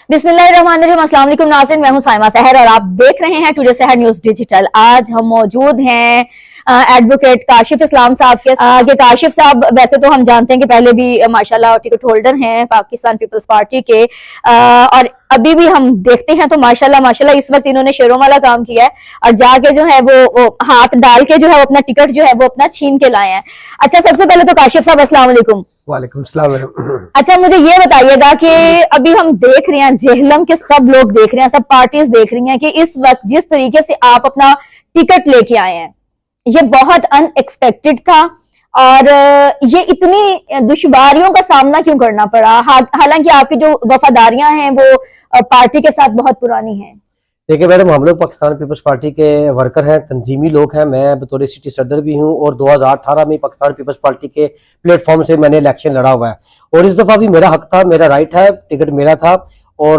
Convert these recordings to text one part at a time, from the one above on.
बिस्मिल्लाहिर्रहमानिर्रहीम। अस्सलाम वालेकुम नाज़रीन, मैं हूं साइमा सहर और आप देख रहे हैं टुडे सहर न्यूज डिजिटल। आज हम मौजूद हैं एडवोकेट काशिफ इस्लाम साहब के काशिफ साहब वैसे तो हम जानते हैं कि पहले भी माशाल्लाह टिकट होल्डर हैं पाकिस्तान पीपल्स पार्टी के, और अभी भी हम देखते हैं तो माशाल्लाह इस वक्त इन्होंने शेरों वाला काम किया है और जाके जो है वो हाथ डाल के जो है अपना टिकट जो है वो अपना छीन के लाए हैं। अच्छा, सबसे पहले तो काशिफ साहब अस्सलाम वालेकुम। वालेकुम सलाम। अच्छा, मुझे ये बताइएगा कि अभी हम देख रहे हैं जेहलम के सब लोग देख रहे हैं, सब पार्टीज देख रही हैं कि इस वक्त जिस तरीके से आप अपना टिकट लेके आए हैं ये बहुत अनएक्सपेक्टेड था और ये इतनी दुश्वारियों का सामना क्यों करना पड़ा, हालांकि आपकी जो वफादारियां हैं वो पार्टी के साथ बहुत पुरानी हैं। देखिए मैडम, हम लोग पाकिस्तान पीपल्स पार्टी के वर्कर हैं, तंजीमी लोग हैं। मैं बतौर सिटी सदर भी हूं और 2018 में पाकिस्तान पीपल्स पार्टी के प्लेटफॉर्म से मैंने इलेक्शन लड़ा हुआ है और इस दफा भी मेरा हक था, मेरा राइट है, टिकट मेरा था और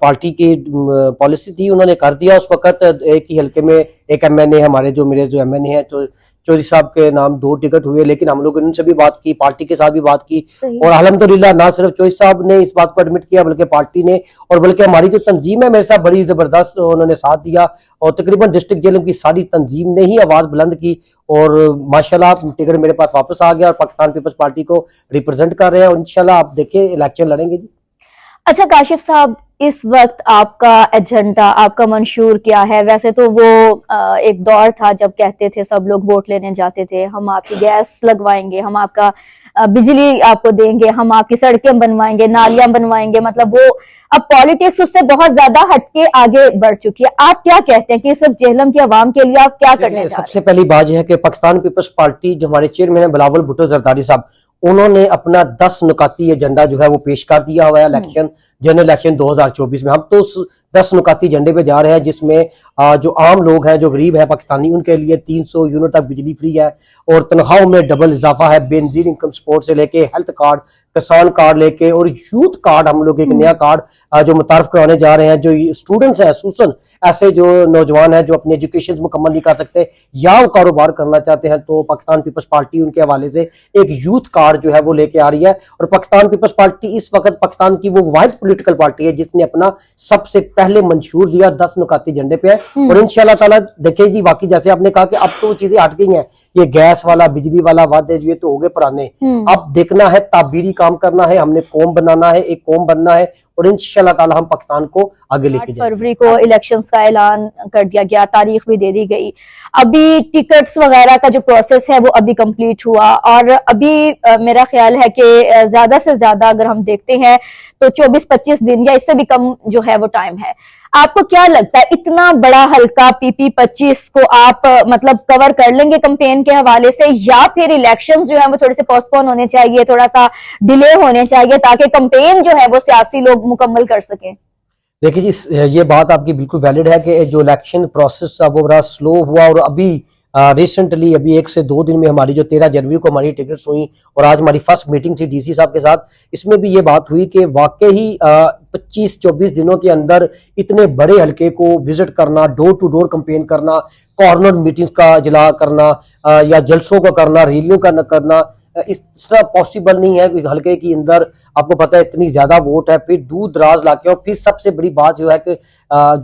पार्टी की पॉलिसी थी, उन्होंने कर दिया। उस वक्त एक ही हल्के में एक एमएनए हमारे मेरे जो एमएनए हैं तो चौधरी साहब के नाम 2 टिकट हुए, लेकिन हम लोग उनसे भी बात की, पार्टी के साथ भी बात की और अल्हम्दुलिल्लाह ना सिर्फ चौधरी साहब ने इस बात को एडमिट किया बल्कि पार्टी ने और बल्कि हमारी जो तंजीम है मेरे साथ बड़ी जबरदस्त उन्होंने साथ दिया और तकरीबन डिस्ट्रिक्ट जेल की सारी तंजीम ने ही आवाज बुलंद की और माशाल्लाह टिकट मेरे पास वापस आ गया और पाकिस्तान पीपल्स पार्टी को रिप्रेजेंट कर रहे हैं और इंशाल्लाह आप देखिए इलेक्शन लड़ेंगे जी। अच्छा काशिफ साहब, इस वक्त आपका एजेंडा, आपका मंशूर क्या है? वैसे तो वो एक दौर था जब कहते थे सब लोग वोट लेने जाते थे, हम आपकी गैस लगवाएंगे, हम आपका बिजली आपको देंगे, हम आपकी सड़कें बनवाएंगे, नालियां बनवाएंगे, मतलब वो अब पॉलिटिक्स उससे बहुत ज्यादा हटके आगे बढ़ चुकी है। आप क्या कहते हैं कि इस वक्त जेहलम की आवाम के लिए आप क्या करने जा रहे हैं? सबसे पहली बात यह है कि पाकिस्तान पीपल्स पार्टी जो हमारे चेयरमैन है बिलावल भुट्टो जरदारी साहब, उन्होंने अपना 10 नुकाती एजेंडा जो है वो पेश कर दिया हुआ है इलेक्शन जनरल इलेक्शन 2024 में। हम तो उस 10 नुकाती एजेंडे पे जा रहे हैं जिसमें जो आम लोग हैं, जो गरीब है पाकिस्तानी, उनके लिए 300 यूनिट तक बिजली फ्री है और तनख्वाहों में डबल इजाफा है, बेनजीर इनकम सपोर्ट से लेके हेल्थ कार्ड, किसान कार्ड लेके और यूथ कार्ड हम लोग एक नया कार्ड जो मुतारफ कराने जा रहे हैं। जो स्टूडेंट्स हैं, सूसन ऐसे जो नौजवान हैं जो अपनी एजुकेशन मुकम्मल नहीं कर सकते या वो कारोबार करना चाहते हैं, तो पाकिस्तान पीपल्स पार्टी उनके हवाले से एक यूथ कार्ड जो है वो लेके आ रही है और पाकिस्तान पीपल्स पार्टी इस वक्त पाकिस्तान की वो वाहिद पॉलिटिकल पार्टी है जिसने अपना सबसे पहले मंशूर दिया 10 नुकाती एजेंडे पे है और इंशाल्लाह ताला देखिए जी, वाकई जैसे आपने कहा कि अब तो वो चीजें हट गई हैं, ये गैस वाला बिजली वाला वादे जो ये तो हो गए पुराने। अब देखना है, ताबीरी काम करना है, हमने कौम बनाना है, एक कौम बनना है और इंशाल्लाह ताला हम पाकिस्तान को आगे लेके जाएंगे। फरवरी को इलेक्शंस का ऐलान कर दिया गया, तारीख भी दे दी गई, अभी टिकट्स वगैरह का जो प्रोसेस है वो अभी कंप्लीट हुआ और अभी मेरा ख्याल है कि ज्यादा से ज्यादा अगर हम देखते हैं तो 24-25 दिन या इससे भी कम जो है वो टाइम है। आपको क्या लगता है इतना बड़ा हल्का PP 25 को आप मतलब कवर कर लेंगे कैंपेन के हवाले से, या फिर इलेक्शंस जो है वो थोड़े से पोस्टपोन होने चाहिए, थोड़ा सा डिले होने चाहिए ताकि कैंपेन जो है वो सियासी लोग मुकम्मल कर सकें? देखिए जी, ये बात आपकी बिल्कुल वैलिड है कि जो इलेक्शन प्रोसेस था वो बड़ा स्लो हुआ और अभी रिसेंटली अभी 1 से 2 दिन में हमारी जो 13 जनवरी को हमारी टिकट्स हुई और आज हमारी फर्स्ट मीटिंग थी DC साहब के साथ, इसमें भी ये बात हुई कि वाकई ही 25-24 दिनों के अंदर इतने बड़े हल्के को विजिट करना, डोर टू डोर कैंपेन करना, कॉर्नर मीटिंग्स का इजला करना या जलसों का करना, रैलियों का न करना, इस तरह पॉसिबल नहीं है। हल्के के अंदर आपको पता है इतनी ज्यादा वोट है, फिर दूर दराज इलाके और फिर सबसे बड़ी बात जो है कि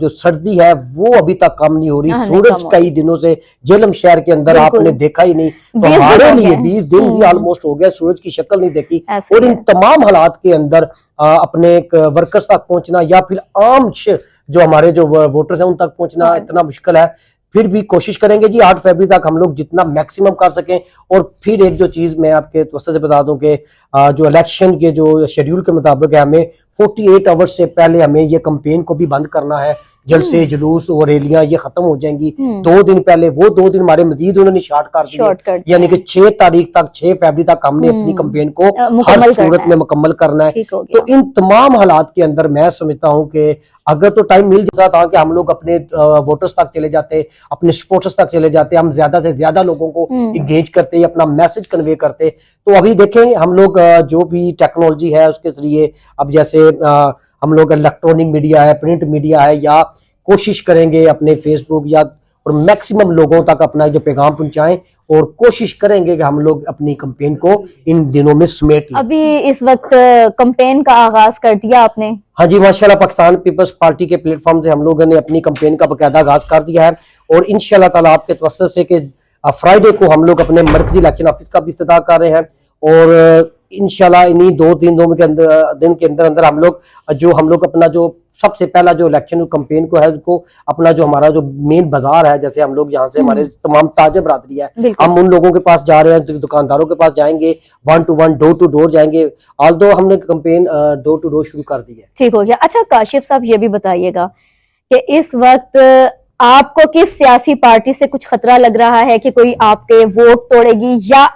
जो सर्दी है वो अभी तक कम नहीं हो रही। सूरज कई दिनों से जेहलम शहर के अंदर आपने देखा ही नहीं, तो हमारे लिए 20 दिन भी ऑलमोस्ट हो गया, सूरज की शक्ल नहीं देखी और इन तमाम हालात के अंदर अपने वर्कर्स तक पहुंचना या फिर आम जो हमारे जो वोटर्स हैं उन तक पहुंचना इतना मुश्किल है। फिर भी कोशिश करेंगे जी 8 फरवरी तक हम लोग जितना मैक्सिमम कर सकें। और फिर एक जो चीज मैं आपके तवज्जो से बता दूं कि जो इलेक्शन के जो शेड्यूल के मुताबिक है, हमें 48 आवर्स से पहले हमें ये कैंपेन को भी बंद करना है, जलसे जुलूस और रैलियां ये खत्म हो जाएंगी 2 दिन पहले। वो 2 दिन हमारे मजीद उन्होंने शॉर्ट कर दिए, यानी कि 6 तारीख तक, 6 फरवरी तक हमने अपनी कैंपेन को हर सूरत में मुकम्मल करना है। तो इन तमाम हालात के अंदर मैं समझता हूं कि अगर तो टाइम मिल जाता था कि हम लोग अपने वोटर्स तक चले जाते, अपने सपोर्टर्स तक चले जाते, हम ज्यादा से ज्यादा लोगों को इंगेज करते, अपना मैसेज कन्वे करते। तो अभी देखें हम लोग जो भी टेक्नोलॉजी है उसके जरिए, अब जैसे हम लोग इलेक्ट्रॉनिक मीडिया है, प्रिंट मीडिया है, या कोशिश करेंगे अपने फेसबुक या और मैक्सिमम लोगों तक अपना जो पैगाम पहुंचाएं और कोशिश करेंगे कि हम लोग अपनी कैंपेन को इन दिनों में समेट लें। अभी इस वक्त कैंपेन का आगाज कर दिया आपने? हाँ जी, माशाल्लाह पाकिस्तान पीपल्स पार्टी के प्लेटफॉर्म से हम लोगों ने अपनी कैंपेन का बाकायदा आगाज कर दिया है और इंशाल्लाह ताला आपके तवस्सुत से कि फ्राइडे को हम लोग अपने मरकजी इलेक्शन ऑफिस का भी इफ्तिताह कर रहे हैं और इंशाल्लाह इन्हीं 2-3 दिन के अंदर अंदर हम लोग अपना जो सबसे पहला जो इलेक्शन कैंपेन को है उसको अपना जो हमारा जो मेन बाजार है, जैसे हम लोग यहाँ से हमारे तमाम ताजा बरादरी है, हम उन लोगों के पास जा रहे हैं, दुकानदारों के पास जाएंगे, 1 to 1 डोर टू डोर जाएंगे। ऑल्दो हमने कैंपेन डोर टू डोर शुरू कर दी है। ठीक हो गया। अच्छा काशिफ साहब ये भी बताइएगा कि इस वक्त आपको किस सियासी पार्टी से कुछ खतरा लग रहा है कि कोई आपके वोट तोड़ेगी, या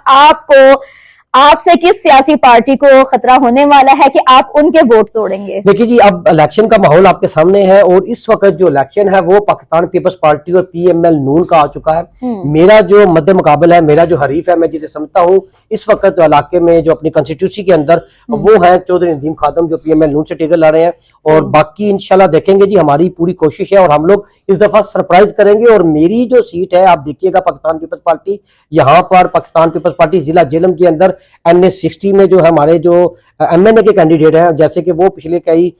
आपसे किस सियासी पार्टी को खतरा होने वाला है कि आप उनके वोट तोड़ेंगे? देखिए जी, अब इलेक्शन का माहौल आपके सामने है और इस वक्त जो इलेक्शन है वो पाकिस्तान पीपल्स पार्टी और पीएमएल नून का आ चुका है। मेरा जो मद्दे मुकाबला है, मेरा जो हरीफ है, मैं जिसे समझता हूँ इस वक्त इलाके में जो अपनी कॉन्स्टिट्यूंसी के अंदर वो है चौधरी नदीम खादम जो पीएमएल नून से टिकट ला रहे हैं और बाकी इंशाल्लाह देखेंगे जी, हमारी पूरी कोशिश है और हम लोग इस दफा सरप्राइज करेंगे। और मेरी जो सीट है आप देखिएगा पाकिस्तान पीपल्स पार्टी, यहाँ पर पाकिस्तान पीपल्स पार्टी जिला जेहलम के अंदर NA60 में जो है हमारे जो MNA के कैंडिडेट हैं, जैसे कि वो पिछले कई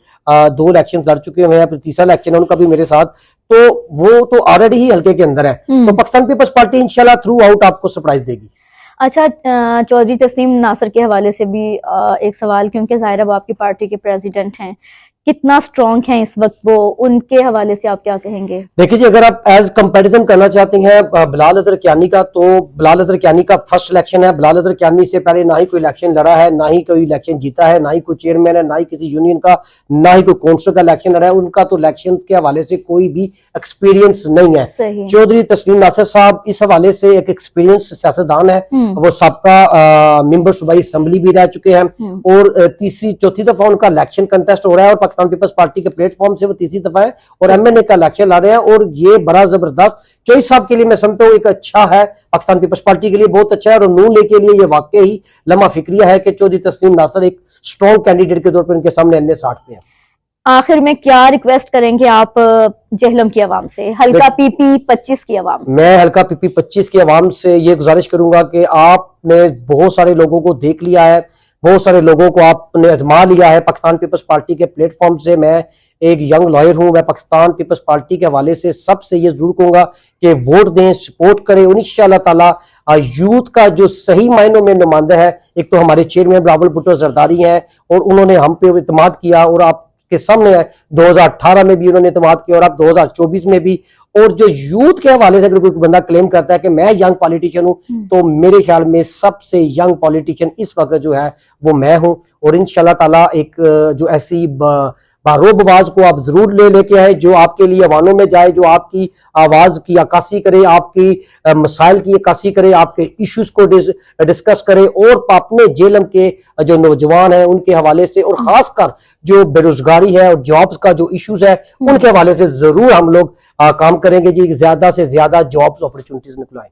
2 इलेक्शन लड़ चुके हुए हैं, तीसरा इलेक्शन है उनका भी मेरे साथ, तो वो तो ऑलरेडी ही हल्के के अंदर है। तो पाकिस्तान पीपल्स पार्टी इंशाल्लाह थ्रू आउट आपको सरप्राइज देगी। अच्छा, चौधरी तस्लीम नासर के हवाले से भी एक सवाल, क्योंकि ज़ाहिर वो आपकी पार्टी के प्रेसिडेंट हैं, कितना स्ट्रॉन्ग है इस वक्त वो, उनके हवाले से आप क्या कहेंगे? देखिए जी, अगर आप एज कंपैरिजन करना चाहते हैं बिलाल अजहर कियानी का, तो बिलाल अजहर कियानी का फर्स्ट इलेक्शन है। बिलाल अजहर कियानी से पहले ना ही कोई इलेक्शन लड़ा है, ना ही कोई इलेक्शन जीता है, ना ही कोई चेयरमैन है, ना ही किसी यूनियन का, ना ही कोई काउंसिल का इलेक्शन लड़ा है। उनका तो इलेक्शन के हवाले से कोई भी एक्सपीरियंस नहीं है। चौधरी तस्लीम नासर साहब इस हवाले से एक एक्सपीरियंस सियासतदान है, वो सबका मेंबर सूबाई असेंबली भी रह चुके हैं और तीसरी चौथी दफा उनका इलेक्शन कंटेस्ट हो रहा है और पाकिस्तान पीपल्स पार्टी के प्लेटफॉर्म से वो तीसरी दफा है और MNA का इलेक्शन लड़ रहे हैं और ये बड़ा जबरदस्त चॉइस साहब के लिए मैं समझता हूँ एक अच्छा है, पाकिस्तान पीपल्स पार्टी के लिए बहुत अच्छा है और नून लीग के लिए ये वाकई ही लम्हा फिक्रिया है कि चौधरी तस्लीम नासर एक स्ट्रॉन्ग कैंडिडेट के तौर पर उनके सामने NA60 पे है। आखिर में क्या रिक्वेस्ट करेंगे आप जेहलम की आवाम से, हल्का PP 25 की आवाम से? मैं हल्का PP 25 की आवाम से ये गुजारिश करूंगा कि आपने बहुत सारे लोगों को देख लिया है, बहुत सारे लोगों को आपने आजमा लिया है पाकिस्तान पीपल्स पार्टी के प्लेटफॉर्म से। मैं एक यंग लॉयर हूं, मैं पाकिस्तान पीपल्स पार्टी के हवाले से सबसे ये जरूर कहूंगा कि वोट दें, सपोर्ट करें और इंशाल्लाह ताला यूथ का जो सही मायनों में नुमाइंदा है, एक तो हमारे चेयरमैन बिलावल भुट्टो जरदारी हैं और उन्होंने हम पे इत्मीनाद किया और आपके सामने है 2018 में भी उन्होंने इत्मीनाद किया और अब 2024 में भी। और जो यूथ के हवाले से अगर कोई बंदा क्लेम करता है कि मैं यंग पॉलिटिशियन हूं, तो मेरे ख्याल में सबसे यंग पॉलिटिशियन इस वक्त जो है वो मैं हूं और इंशाल्लाह ताला एक जो ऐसी बारोब आवाज को आप जरूर लेके आए जो आपके लिए अवानों में जाए, जो आपकी आवाज की अक्कासी करे, आपकी मसाइल की अक्कासी करे, आपके इश्यूज को डिस्कस करे और अपने जेहलम के जो नौजवान हैं उनके हवाले से और खासकर जो बेरोजगारी है और जॉब्स का जो इश्यूज है उनके हवाले से जरूर हम लोग काम करेंगे जी, ज्यादा से ज्यादा जॉब्स अपॉर्चुनिटीज निकलाएं।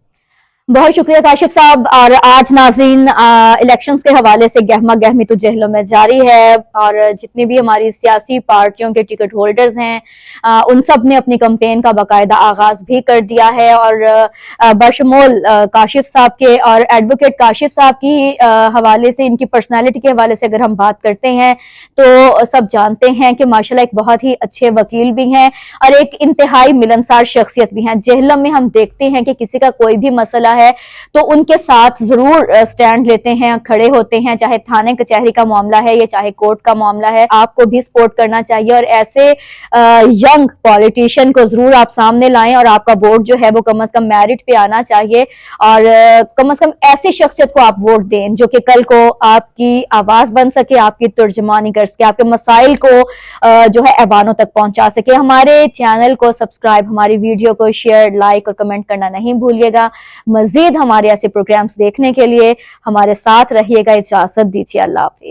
बहुत शुक्रिया काशिफ साहब। और आज नाजरीन इलेक्शंस के हवाले से गहमा गहमी तो जेहलम में जारी है और जितनी भी हमारी सियासी पार्टियों के टिकट होल्डर्स हैं उन सब ने अपनी कैंपेन का बाकायदा आगाज भी कर दिया है और बशमूल काशिफ साहब के और एडवोकेट काशिफ साहब की हवाले से, इनकी पर्सनैलिटी के हवाले से अगर हम बात करते हैं तो सब जानते हैं कि माशाल्लाह एक बहुत ही अच्छे वकील भी हैं और एक इंतहाई मिलनसार शख्सियत भी हैं। जेहलम में हम देखते हैं कि किसी का कोई भी मसला है तो उनके साथ जरूर स्टैंड लेते हैं, खड़े होते हैं, चाहे थाने कचहरी का मामला है या चाहे कोर्ट का मामला है। आपको भी सपोर्ट करना चाहिए और ऐसे यंग पॉलिटिशियन को जरूर आप सामने लाएं और आपका वोट जो है वो कम से कम मेरिट पे आना चाहिए और कम से कम ऐसी शख्सियत को आप वोट दें जो कि कल को आपकी आवाज बन सके, आपकी तर्जुमानी कर सके, आपके मसाइल को जो है ऐवानों तक पहुंचा सके। हमारे चैनल को सब्सक्राइब, हमारी वीडियो को शेयर, लाइक और कमेंट करना नहीं भूलिएगा। मजीद हमारे ऐसे प्रोग्राम्स देखने के लिए हमारे साथ रहिएगा। इजाजत दीजिए, अल्लाह हाफिज।